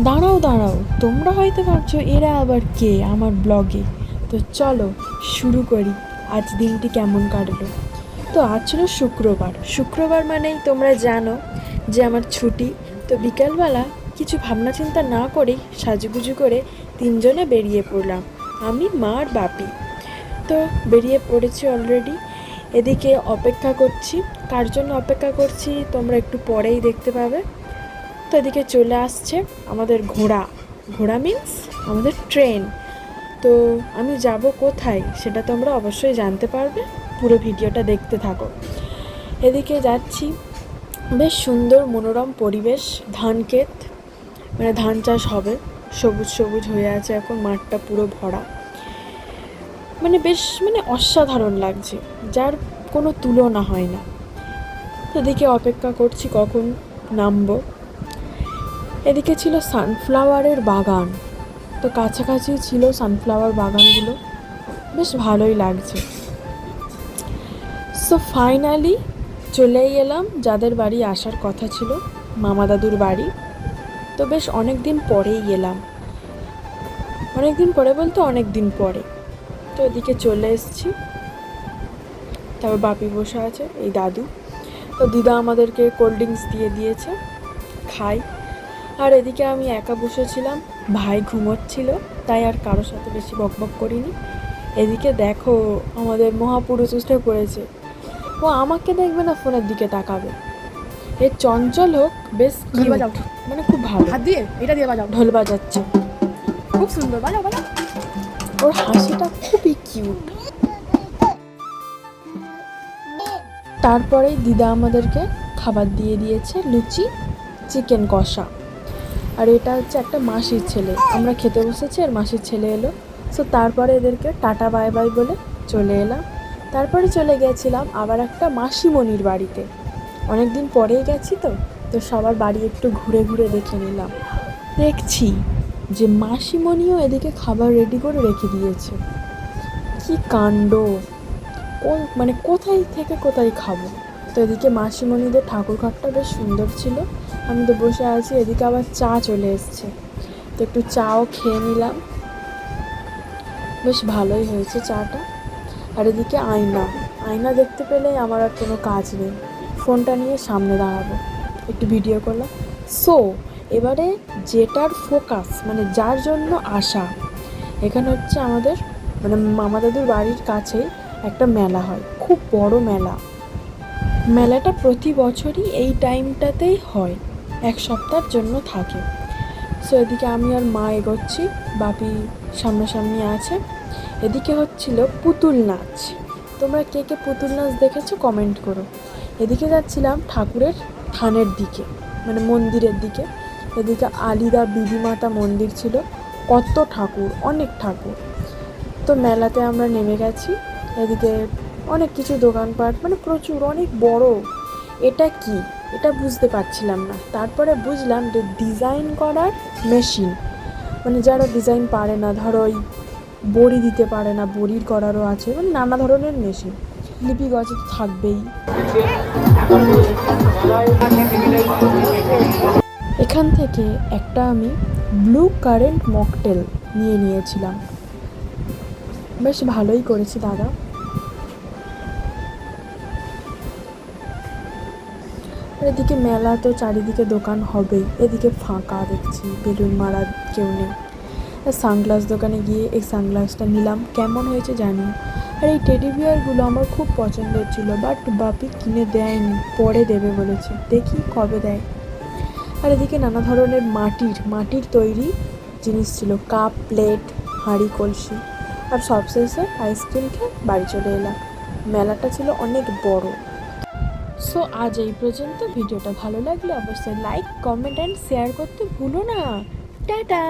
দাঁড়াও দাঁড়াও, তোমরা হয়তো ভাবছো এরা আবার কে আমার ব্লগে। তো চলো শুরু করি, আজ দিনটি কেমন কাটলো। তো আজ ছিল শুক্রবার। শুক্রবার মানেই তোমরা জানো যে আমার ছুটি। তো বিকালবেলা কিছু ভাবনা চিন্তা না করেই সাজুগুজু করে তিনজনে বেরিয়ে পড়লাম, আমি, মা আর বাপি। তো বেরিয়ে পড়েছি অলরেডি। এদিকে অপেক্ষা করছি। কার জন্য অপেক্ষা করছি তোমরা একটু পরেই দেখতে পাবে। তো এদিকে চলে আসছে আমাদের ঘোড়া। ঘোড়া মিন্স আমাদের ট্রেন। তো আমি যাব কোথায় সেটা তোমরা অবশ্যই জানতে পারবে, পুরো ভিডিওটা দেখতে থাকো। এদিকে যাচ্ছি, বেশ সুন্দর মনোরম পরিবেশ, ধান ক্ষেত, মানে ধান চাষ হবে, সবুজ সবুজ হয়ে আছে এখন, মাঠটা পুরো ভরা, মানে বেশ মানে অসাধারণ লাগছে, যার কোনো তুলনা হয় না। তো এদিকে অপেক্ষা করছি কখন নামবো। এদিকে ছিল সানফ্লাওয়ারের বাগান। তো কাছাকাছি ছিল সানফ্লাওয়ার বাগানগুলো, বেশ ভালোই লাগছে। সো ফাইনালি চলেই এলাম যাদের বাড়ি আসার কথা ছিল, মামা দাদুর বাড়ি। তো বেশ অনেক দিন পরেই এলাম, অনেক দিন পরে বলতে অনেক দিন পরে। তো এদিকে চলে এসেছি। তারপর বাপি বসে আছে, এই দাদু। তো দিদা আমাদেরকে কোল্ড ড্রিঙ্কস দিয়ে দিয়েছে, খাই। আর এদিকে আমি একা বসেছিলাম, ভাই ঘুমোচ্ছিল, তাই আর কারোর সাথে বেশি বকবক করিনি। এদিকে দেখো আমাদের মহাপুরুষ উঠে পড়েছে, ও আমাকে দেখবে না, ফোনের দিকে তাকাবে। এ চঞ্চল হোক, বেশ ঢোল বাজাও, মানে খুব ভালো। হাত দিয়ে এটা দিয়ে বাজাও, ঢোল বাজাচ্ছে, খুব সুন্দর, বাজাও বাজাও। ওর হাসিটা খুবই কিউট। তারপরেই দিদা আমাদেরকে খাবার দিয়ে দিয়েছে, লুচি, চিকেন কষা। আর এটা হচ্ছে একটা মাসির ছেলে, আমরা খেতে বসেছি আর মাসির ছেলে এলো। সো তারপরে এদেরকে টাটা বাই বাই বলে চলে এলাম। তারপরে চলে গেছিলাম আবার একটা মাসিমণির বাড়িতে, অনেক দিন পরেই গেছি। তো তো সবার বাড়ি একটু ঘুরে ঘুরে দেখে নিলাম। দেখছি যে মাসিমণিও এদিকে খাবার রেডি করে রেখে দিয়েছে। কি কাণ্ড, মানে কোথায় থেকে কোথায় খাবো। তো এদিকে মাসিমণিদের ঠাকুর ঘরটা বেশ সুন্দর ছিল, আমি তো বসে আছি। এদিকে আবার চা চলে এসছে, তো একটু চাও খেয়ে নিলাম, বেশ ভালোই হয়েছে চাটা। আর এদিকে আয়না, আয়না দেখতে পেলে আমার আর কোনো কাজ নেই, ফোনটা নিয়ে সামনে দাঁড়াবো, একটু ভিডিও করলাম। সো এবারে যেটার ফোকাস, মানে যার জন্য আসা, এখানে হচ্ছে আমাদের মানে মামা দাদুর বাড়ির কাছেই একটা মেলা হয়, খুব বড় মেলা। মেলাটা প্রতি বছরই এই টাইমটাতেই হয়, এক সপ্তাহের জন্য থাকে। সো এদিকে আমি আর মা এগোচ্ছি, বাপি সামনাসামনি আছে। এদিকে হচ্ছিল পুতুল নাচ। তোমরা কে কে পুতুল নাচ দেখেছো কমেন্ট করো। এদিকে যাচ্ছিলাম ঠাকুরের থানের দিকে, মানে মন্দিরের দিকে। এদিকে আলিদা বিবিমাতা মন্দির ছিল, কত ঠাকুর, অনেক ঠাকুর। তো মেলাতে আমরা নেমে গেছি। এদিকে অনেক কিছু দোকানপাট, মানে প্রচুর, অনেক বড়। এটা কি, এটা বুঝতে পারছিলাম না। তারপরে বুঝলাম যে ডিজাইন করার মেশিন, মানে যারা ডিজাইন পারে না, ধরো ওই বড়ি দিতে পারে না, বড়ির করারও আছে, মানে নানা ধরনের মেশিন। লিপি গজে তো থাকবেই। এখান থেকে একটা আমি ব্লু কারেন্ট মকটেল নিয়েছিলাম, বেশ ভালোই করেছি দাদা। এদিকে মেলা তো চারিদিকে দোকান হবেই, এদিকে ফাঁকা দেখছি, বেলুন মারা কেউ নেই। আর সানগ্লাস দোকানে গিয়ে এই সানগ্লাসটা নিলাম, কেমন হয়েছে জানি। আর এই টেডি বিয়ারগুলো আমার খুব পছন্দের ছিল, বাট বাপি কিনে দেয়নি, পরে দেবে বলেছে, দেখি কবে দেয়। আর এদিকে নানা ধরনের মাটির তৈরি জিনিস ছিল, কাপ, প্লেট, হাঁড়ি, কলসি। আর সবশেষে আইসক্রিম খেয়ে বাড়ি চলে এলাম। মেলাটা ছিল অনেক বড়। সো আজ এই পর্যন্ত। ভিডিওটা ভালো লাগলে অবশ্যই লাইক, কমেন্ট অ্যান্ড শেয়ার করতে ভুলো না। টাটা।